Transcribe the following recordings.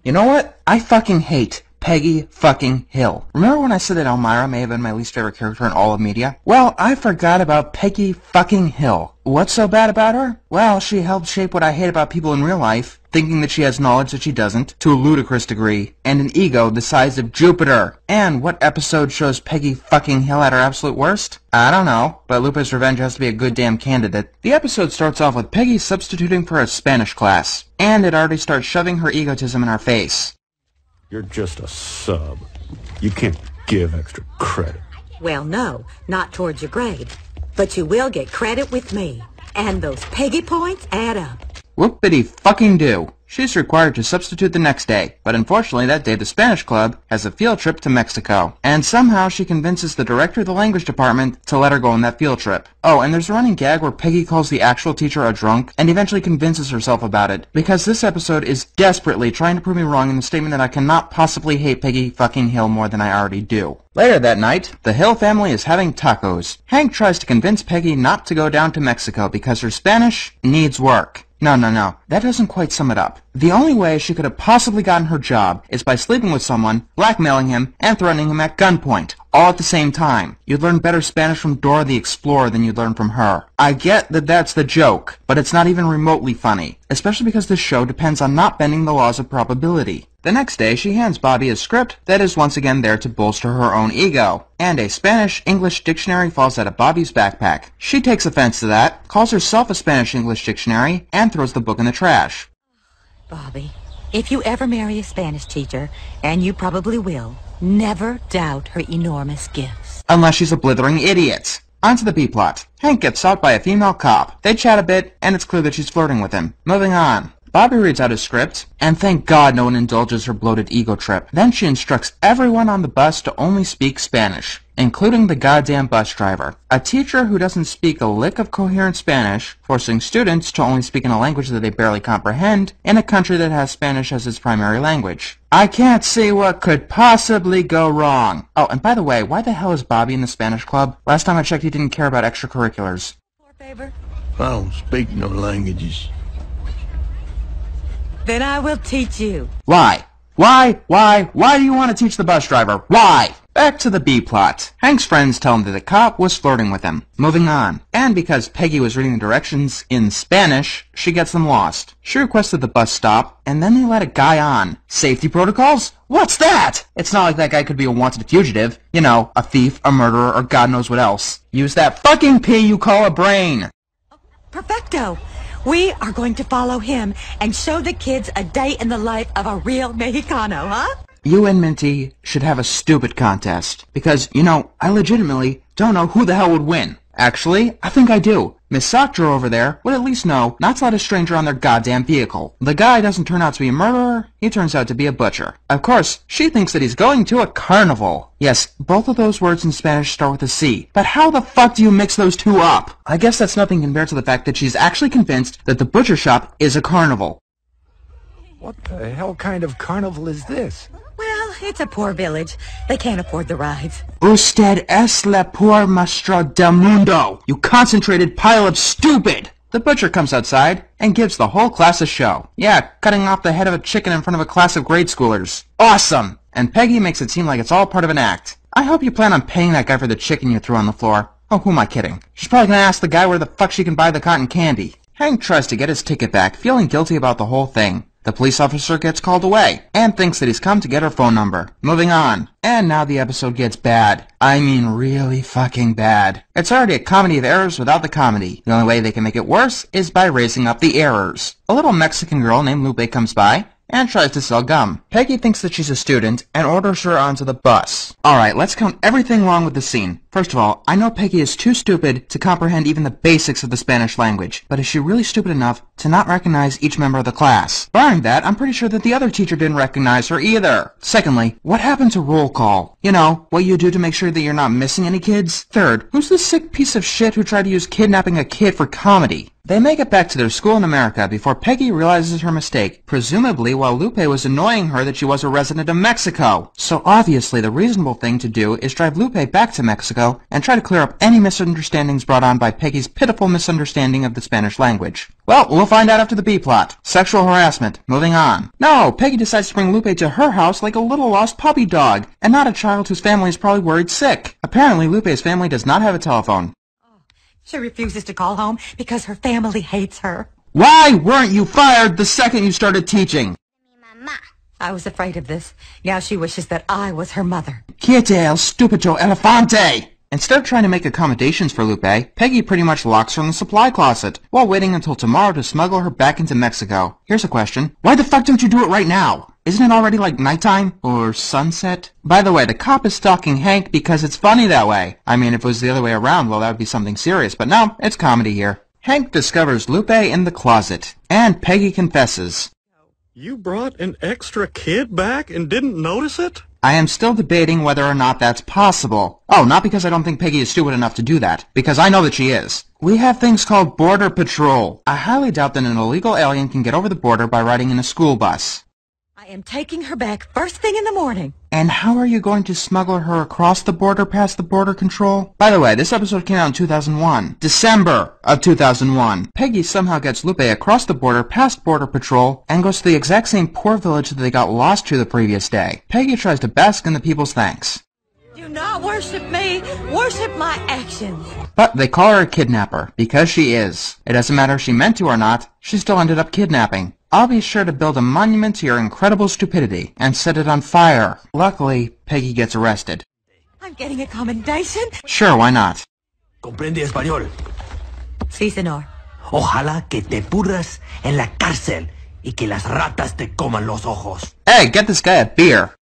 You know what? I fucking hate Peggy fucking Hill. Remember when I said that Elmira may have been my least favorite character in all of media? Well, I forgot about Peggy fucking Hill. What's so bad about her? Well, she helped shape what I hate about people in real life, thinking that she has knowledge that she doesn't, to a ludicrous degree, and an ego the size of Jupiter. And what episode shows Peggy fucking Hill at her absolute worst? I don't know, but Lupe's revenge has to be a good damn candidate. The episode starts off with Peggy substituting for a Spanish class, and it already starts shoving her egotism in our face. You're just a sub. You can't give extra credit. Well, no, not towards your grade. But you will get credit with me. And those Peggy points add up. Whoopity fucking do. She's required to substitute the next day, but unfortunately that day the Spanish club has a field trip to Mexico, and somehow she convinces the director of the language department to let her go on that field trip. Oh, and there's a running gag where Peggy calls the actual teacher a drunk, and eventually convinces herself about it, because this episode is desperately trying to prove me wrong in the statement that I cannot possibly hate Peggy fucking Hill more than I already do. Later that night, the Hill family is having tacos. Hank tries to convince Peggy not to go down to Mexico because her Spanish needs work. No, that doesn't quite sum it up. The only way she could have possibly gotten her job is by sleeping with someone, blackmailing him, and threatening him at gunpoint, all at the same time. You'd learn better Spanish from Dora the Explorer than you'd learn from her. I get that that's the joke, but it's not even remotely funny, especially because this show depends on not bending the laws of probability. The next day, she hands Bobby a script that is once again there to bolster her own ego, and a Spanish-English dictionary falls out of Bobby's backpack. She takes offense to that, calls herself a Spanish-English dictionary, and throws the book in the trash. Bobby, if you ever marry a Spanish teacher, and you probably will, never doubt her enormous gifts. Unless she's a blithering idiot. On to the B-plot. Hank gets sought by a female cop. They chat a bit, and it's clear that she's flirting with him. Moving on. Bobby reads out his script, and thank God no one indulges her bloated ego trip. Then she instructs everyone on the bus to only speak Spanish, including the goddamn bus driver. A teacher who doesn't speak a lick of coherent Spanish, forcing students to only speak in a language that they barely comprehend in a country that has Spanish as its primary language. I can't see what could possibly go wrong. Oh, and by the way, why the hell is Bobby in the Spanish club? Last time I checked, he didn't care about extracurriculars. Favor? I don't speak no languages. Then I will teach you. Why? Why do you want to teach the bus driver? Why? Back to the B-plot. Hank's friends tell him that the cop was flirting with him. Moving on. And because Peggy was reading the directions in Spanish, she gets them lost. She requested the bus stop, and then they let a guy on. Safety protocols? What's that? It's not like that guy could be a wanted fugitive. You know, a thief, a murderer, or God knows what else. Use that fucking P you call a brain. Perfecto. We are going to follow him and show the kids a day in the life of a real Mexicano, huh? You and Minty should have a stupid contest. Because, you know, I legitimately don't know who the hell would win. Actually, I think I do. Miss Sactra over there would at least know not to let a stranger on their goddamn vehicle. The guy doesn't turn out to be a murderer, he turns out to be a butcher. Of course, she thinks that he's going to a carnival. Yes, both of those words in Spanish start with a C. But how the fuck do you mix those two up? I guess that's nothing compared to the fact that she's actually convinced that the butcher shop is a carnival. What the hell kind of carnival is this? Well, it's a poor village. They can't afford the rides. Usted es la poor maestra del mundo, you concentrated pile of stupid! The butcher comes outside and gives the whole class a show. Yeah, cutting off the head of a chicken in front of a class of grade schoolers. Awesome! And Peggy makes it seem like it's all part of an act. I hope you plan on paying that guy for the chicken you threw on the floor. Oh, who am I kidding? She's probably gonna ask the guy where the fuck she can buy the cotton candy. Hank tries to get his ticket back, feeling guilty about the whole thing. The police officer gets called away, and thinks that he's come to get her phone number. Moving on. And now the episode gets bad. I mean really fucking bad. It's already a comedy of errors without the comedy. The only way they can make it worse is by raising up the errors. A little Mexican girl named Lupe comes by, and tries to sell gum. Peggy thinks that she's a student, and orders her onto the bus. Alright, let's count everything wrong with the scene. First of all, I know Peggy is too stupid to comprehend even the basics of the Spanish language, but is she really stupid enough to not recognize each member of the class? Barring that, I'm pretty sure that the other teacher didn't recognize her either. Secondly, what happened to roll call? You know, what you do to make sure that you're not missing any kids? Third, who's the sick piece of shit who tried to use kidnapping a kid for comedy? They make it back to their school in America before Peggy realizes her mistake, presumably while Lupe was annoying her that she was a resident of Mexico. So obviously the reasonable thing to do is drive Lupe back to Mexico Mexico and try to clear up any misunderstandings brought on by Peggy's pitiful misunderstanding of the Spanish language. Well, we'll find out after the B-plot. Sexual harassment. Moving on. No, Peggy decides to bring Lupe to her house like a little lost puppy dog, and not a child whose family is probably worried sick. Apparently, Lupe's family does not have a telephone. She refuses to call home because her family hates her. Why weren't you fired the second you started teaching? I was afraid of this. Now she wishes that I was her mother. Quiete el stupido elefante! Instead of trying to make accommodations for Lupe, Peggy pretty much locks her in the supply closet, while waiting until tomorrow to smuggle her back into Mexico. Here's a question. Why the fuck don't you do it right now? Isn't it already like nighttime? Or sunset? By the way, the cop is stalking Hank because it's funny that way. I mean, if it was the other way around, well, that would be something serious, but no, it's comedy here. Hank discovers Lupe in the closet, and Peggy confesses. You brought an extra kid back and didn't notice it? I am still debating whether or not that's possible. Oh, not because I don't think Peggy is stupid enough to do that, because I know that she is. We have things called Border Patrol. I highly doubt that an illegal alien can get over the border by riding in a school bus. I am taking her back first thing in the morning. And how are you going to smuggle her across the border past the border control? By the way, this episode came out in 2001. December of 2001. Peggy somehow gets Lupe across the border past border patrol and goes to the exact same poor village that they got lost to the previous day. Peggy tries to bask in the people's thanks. Do not worship me. Worship my actions. But they call her a kidnapper, because she is. It doesn't matter if she meant to or not, she still ended up kidnapping. I'll be sure to build a monument to your incredible stupidity and set it on fire. Luckily, Peggy gets arrested. I'm getting a commendation. Sure, why not? ¿Comprende español? Sí, señor. Ojalá que te pudras en la cárcel y que las ratas te coman los ojos. Hey, get this guy a beer.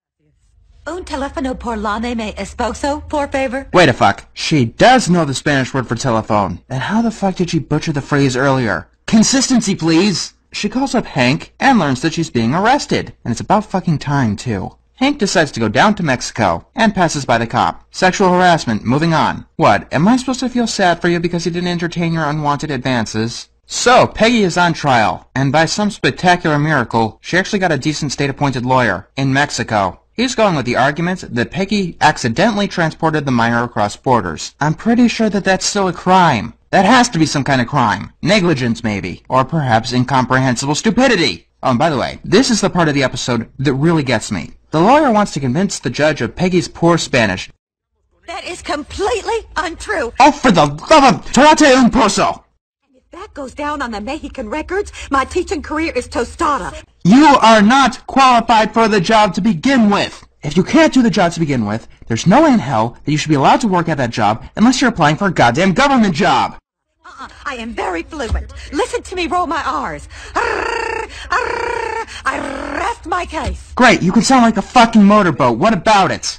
Un teléfono por la me esposo, por favor. Wait a fuck. She does know the Spanish word for telephone. Then how the fuck did she butcher the phrase earlier? Consistency, please! She calls up Hank and learns that she's being arrested. And it's about fucking time, too. Hank decides to go down to Mexico and passes by the cop. Sexual harassment. Moving on. What, am I supposed to feel sad for you because you didn't entertain your unwanted advances? So, Peggy is on trial, and by some spectacular miracle, she actually got a decent state-appointed lawyer in Mexico. He's going with the argument that Peggy accidentally transported the minor across borders. I'm pretty sure that that's still a crime. That has to be some kind of crime. Negligence, maybe. Or perhaps incomprehensible stupidity. Oh, and by the way, this is the part of the episode that really gets me. The lawyer wants to convince the judge of Peggy's poor Spanish. That is completely untrue. Oh, for the love of Torate un Pozo! If that goes down on the Mexican records, my teaching career is tostada. You are not qualified for the job to begin with. If you can't do the job to begin with, there's no way in hell that you should be allowed to work at that job unless you're applying for a goddamn government job. I am very fluent. Listen to me roll my R's. I rest my case. Great, you can sound like a fucking motorboat. What about it?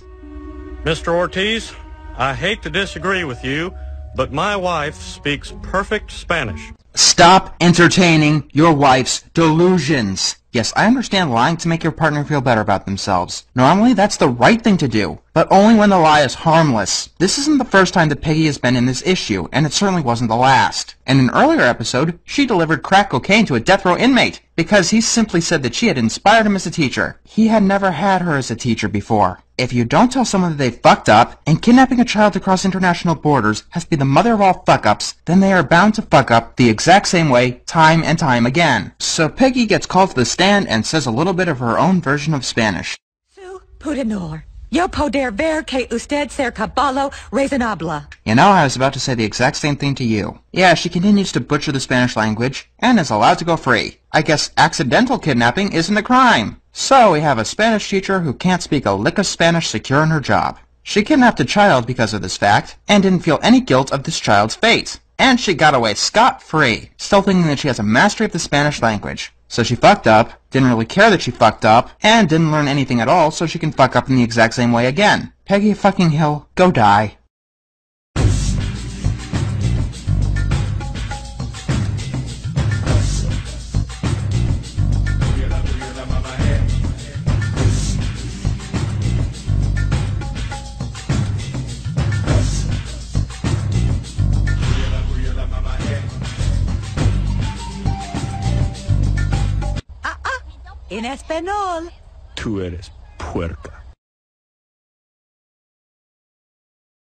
Mr. Ortiz, I hate to disagree with you, but my wife speaks perfect Spanish. Stop entertaining your wife's delusions. Yes, I understand lying to make your partner feel better about themselves. Normally, that's the right thing to do, but only when the lie is harmless. This isn't the first time that Peggy has been in this issue, and it certainly wasn't the last. In an earlier episode, she delivered crack cocaine to a death row inmate because he simply said that she had inspired him as a teacher. He had never had her as a teacher before. If you don't tell someone that they fucked up, and kidnapping a child across international borders has to be the mother of all fuck-ups, then they are bound to fuck up the exact same way, time and time again. So Peggy gets called to the stand and says a little bit of her own version of Spanish. Su pudenor. Yo poder ver que usted ser caballo razonable. You know, I was about to say the exact same thing to you. Yeah, she continues to butcher the Spanish language, and is allowed to go free. I guess accidental kidnapping isn't a crime. So we have a Spanish teacher who can't speak a lick of Spanish secure in her job. She kidnapped a child because of this fact, and didn't feel any guilt of this child's fate. And she got away scot-free, still thinking that she has a mastery of the Spanish language. So she fucked up, didn't really care that she fucked up, and didn't learn anything at all so she can fuck up in the exact same way again. Peggy fucking Hill, go die. En español. Tú eres puerca.